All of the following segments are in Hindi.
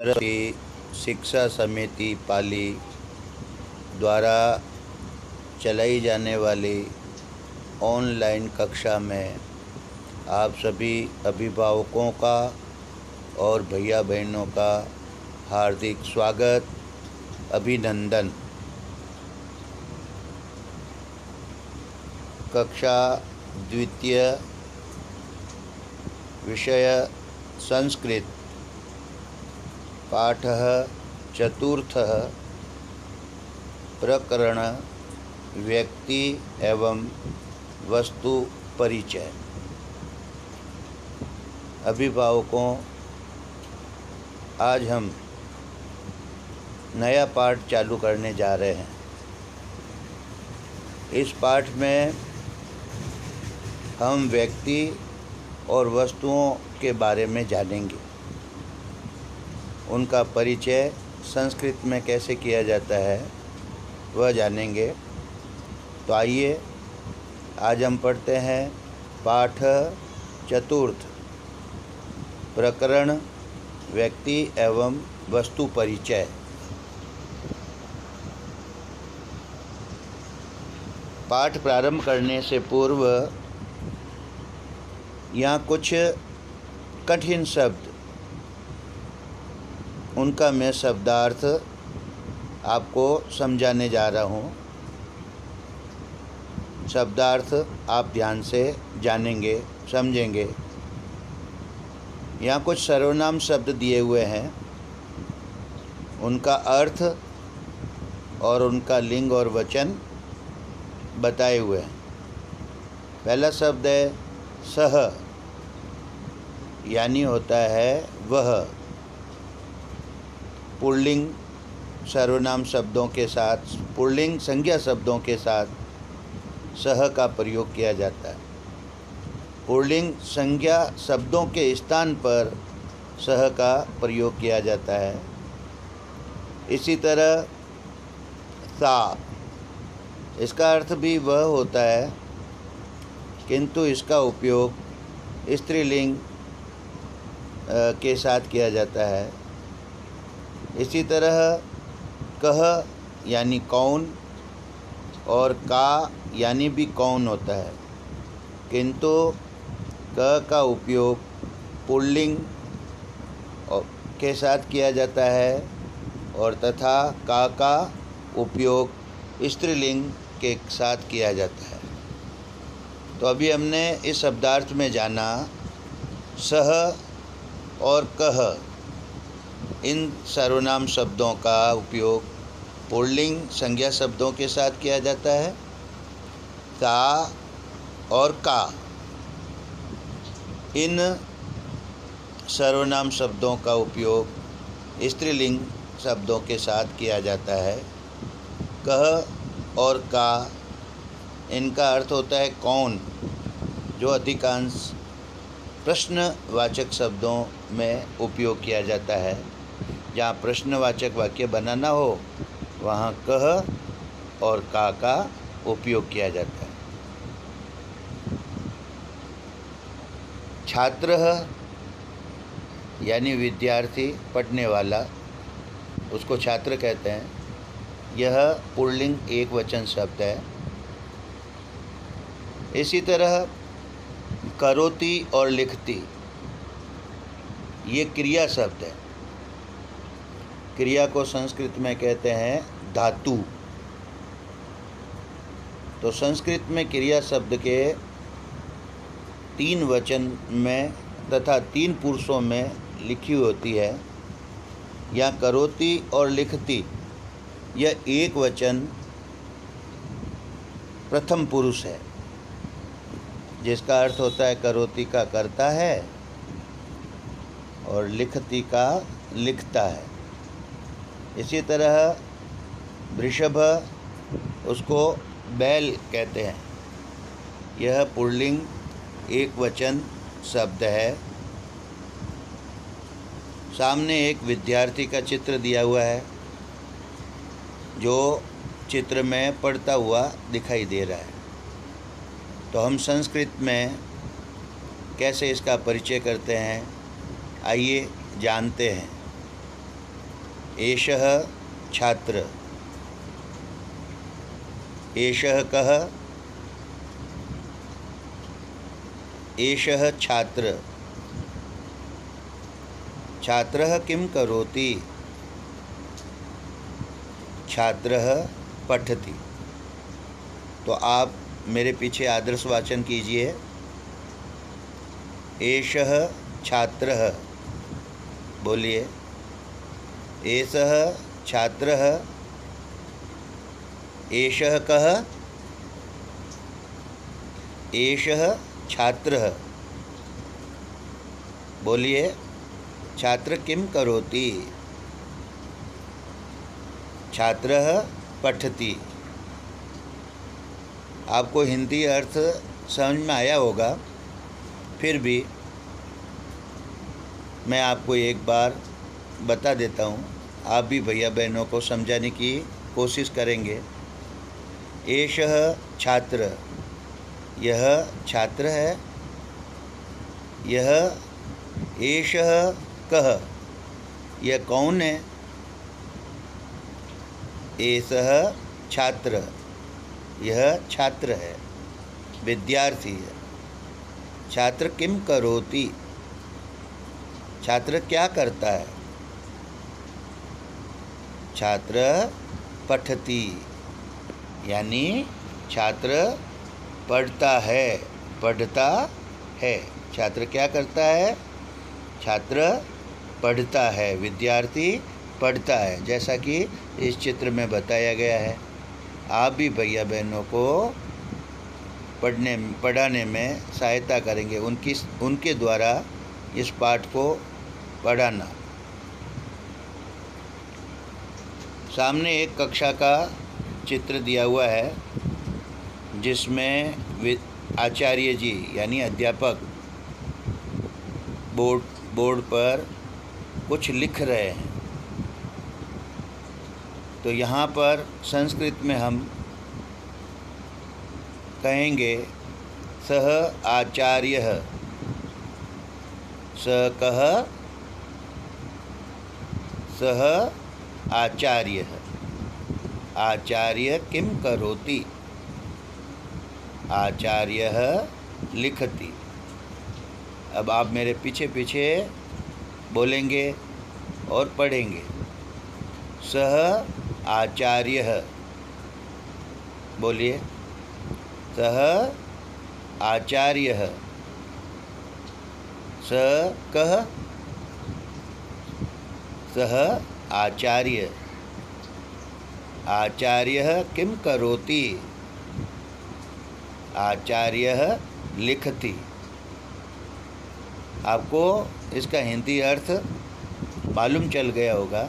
की शिक्षा समिति पाली द्वारा चलाई जाने वाली ऑनलाइन कक्षा में आप सभी अभिभावकों का और भैया बहनों का हार्दिक स्वागत, अभिनंदन। कक्षा द्वितीय, विषय संस्कृत, पाठः चतुर्थः, प्रकरण व्यक्ति एवं वस्तु परिचय। अभिभावकों, आज हम नया पाठ चालू करने जा रहे हैं। इस पाठ में हम व्यक्ति और वस्तुओं के बारे में जानेंगे। उनका परिचय संस्कृत में कैसे किया जाता है वह जानेंगे। तो आइए आज हम पढ़ते हैं पाठ चतुर्थ, प्रकरण व्यक्ति एवं वस्तु परिचय। पाठ प्रारंभ करने से पूर्व यहाँ कुछ कठिन शब्द, उनका मैं शब्दार्थ आपको समझाने जा रहा हूँ। शब्दार्थ आप ध्यान से जानेंगे, समझेंगे। यहाँ कुछ सर्वनाम शब्द दिए हुए हैं, उनका अर्थ और उनका लिंग और वचन बताए हुए हैं। पहला शब्द है सह, यानी होता है वह। पुल्लिंग सर्वनाम शब्दों के साथ, पुल्लिंग संज्ञा शब्दों के साथ सह का प्रयोग किया जाता है। पुल्लिंग संज्ञा शब्दों के स्थान पर सह का प्रयोग किया जाता है। इसी तरह सा, इसका अर्थ भी वह होता है, किंतु इसका उपयोग स्त्रीलिंग के साथ किया जाता है। इसी तरह कह यानी कौन और का यानी भी कौन होता है, किंतु क का उपयोग पुल्लिंग के साथ किया जाता है और तथा का उपयोग स्त्रीलिंग के साथ किया जाता है। तो अभी हमने इस शब्दार्थ में जाना सह और कह, इन सर्वनाम शब्दों का उपयोग पुल्लिंग संज्ञा शब्दों के साथ किया जाता है। सा और का, इन सर्वनाम शब्दों का उपयोग स्त्रीलिंग शब्दों के साथ किया जाता है। कह और का, इनका अर्थ होता है कौन, जो अधिकांश प्रश्नवाचक शब्दों में उपयोग किया जाता है। जहाँ प्रश्नवाचक वाक्य बनाना हो वहाँ कह और का उपयोग किया जाता है। छात्र यानी विद्यार्थी, पढ़ने वाला, उसको छात्र कहते हैं। यह पुल्लिंग एक वचन शब्द है। इसी तरह करोति और लिखती, ये क्रिया शब्द है। क्रिया को संस्कृत में कहते हैं धातु। तो संस्कृत में क्रिया शब्द के 3 वचन में तथा 3 पुरुषों में लिखी होती है। यहाँ करोति और लिखती, यह एक वचन प्रथम पुरुष है, जिसका अर्थ होता है करोति का करता है और लिखती का लिखता है। इसी तरह वृषभ, उसको बैल कहते हैं। यह पुल्लिंग एक वचन शब्द है। सामने एक विद्यार्थी का चित्र दिया हुआ है, जो चित्र में पढ़ता हुआ दिखाई दे रहा है। तो हम संस्कृत में कैसे इसका परिचय करते हैं, आइए जानते हैं। एषः छात्र, एषः कः, एषः छात्र, छात्रः किं करोति, छात्रः पठति। तो आप मेरे पीछे आदर्श वाचन कीजिए। एषः छात्रः, बोलिए। एषः छात्रः, एषः कः, एषः छात्रः, बोलिए। छात्र किं करोति, छात्रः पठति। आपको हिंदी अर्थ समझ में आया होगा, फिर भी मैं आपको एक बार बता देता हूँ। आप भी भैया बहनों को समझाने की कोशिश करेंगे। एषः छात्र, यह छात्र है। यह एषः कः, यह कौन है। एषः छात्र, यह छात्र है, विद्यार्थी है। छात्र किम करोति, छात्र क्या करता है। छात्र पठति, यानी छात्र पढ़ता है, पढ़ता है। छात्र क्या करता है, छात्र पढ़ता है, विद्यार्थी पढ़ता है, जैसा कि इस चित्र में बताया गया है। आप भी भैया बहनों को पढ़ाने में सहायता करेंगे, उनके द्वारा इस पाठ को पढ़ाना। सामने एक कक्षा का चित्र दिया हुआ है, जिसमें आचार्य जी यानी अध्यापक बोर्ड पर कुछ लिख रहे हैं। तो यहाँ पर संस्कृत में हम कहेंगे सः आचार्यः, स कः, सः आचार्यः, आचार्य किं करोति, आचार्यः लिखति। अब आप मेरे पीछे पीछे बोलेंगे और पढ़ेंगे। सः आचार्यः, बोलिए। सः आचार्यः, स कः, सः आचार्य, आचार्यः किं करोति, आचार्यः लिखति। आपको इसका हिंदी अर्थ मालूम चल गया होगा,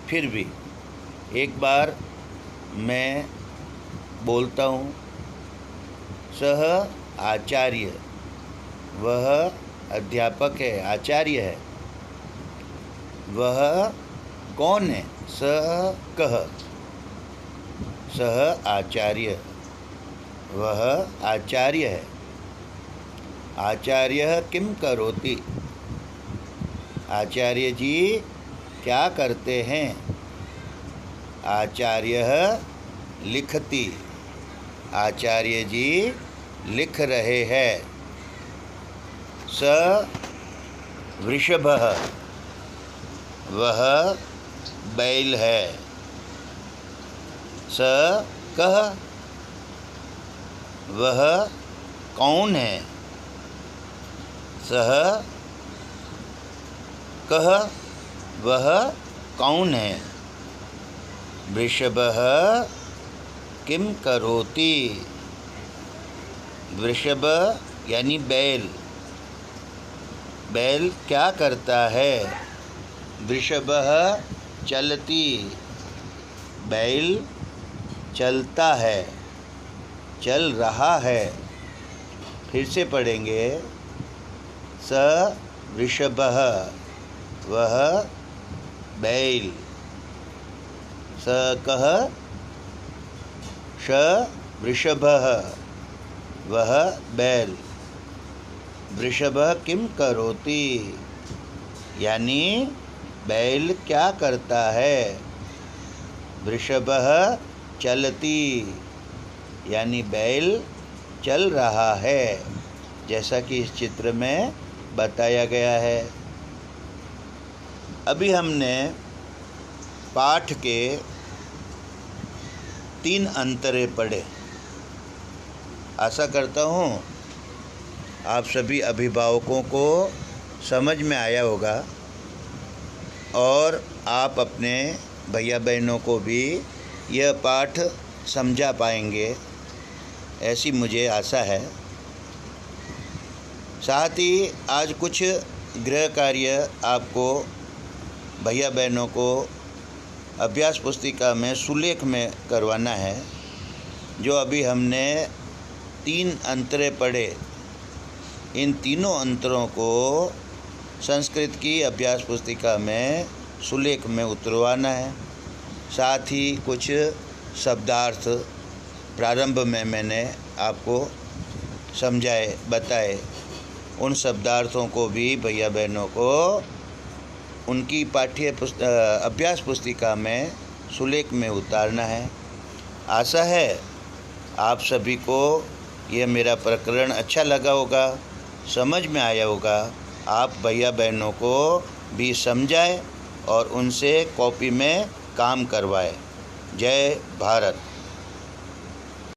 फिर भी एक बार मैं बोलता हूँ। सह आचार्य, वह अध्यापक है, आचार्य है। वह कौन है, सह कह, सह आचार्य, वह आचार्य है। आचार्य किम करोति, आचार्य जी क्या करते हैं। आचार्य लिखति, आचार्य जी लिख रहे हैं। स वृषभः, वह बैल है। स कः, वह कौन है। सः कः, वह कौन है। वृषभः किम करोति, वृषभ यानी बैल, बैल क्या करता है। वृषभः चलति, बैल चलता है, चल रहा है। फिर से पढ़ेंगे। स वृषभः, वह बैल। स कः, श वृषभः, वह बैल। वृषभः किम करोति, यानी बैल क्या करता है? वृषभः चलती, यानी बैल चल रहा है, जैसा कि इस चित्र में बताया गया है। अभी हमने पाठ के 3 अंतरे पढ़े। आशा करता हूँ आप सभी अभिभावकों को समझ में आया होगा और आप अपने भैया बहनों को भी यह पाठ समझा पाएंगे, ऐसी मुझे आशा है। साथ ही आज कुछ गृह कार्य आपको भैया बहनों को अभ्यास पुस्तिका में सुलेख में करवाना है। जो अभी हमने 3 अंतरे पढ़े, इन तीनों अंतरों को संस्कृत की अभ्यास पुस्तिका में सुलेख में उतरवाना है। साथ ही कुछ शब्दार्थ प्रारंभ में मैंने आपको समझाए, बताए। उन शब्दार्थों को भी भैया बहनों को उनकी अभ्यास पुस्तिका में सुलेख में उतारना है। आशा है आप सभी को यह मेरा प्रकरण अच्छा लगा होगा, समझ में आया होगा। आप भैया बहनों को भी समझाएं और उनसे कॉपी में काम करवाएं। जय भारत।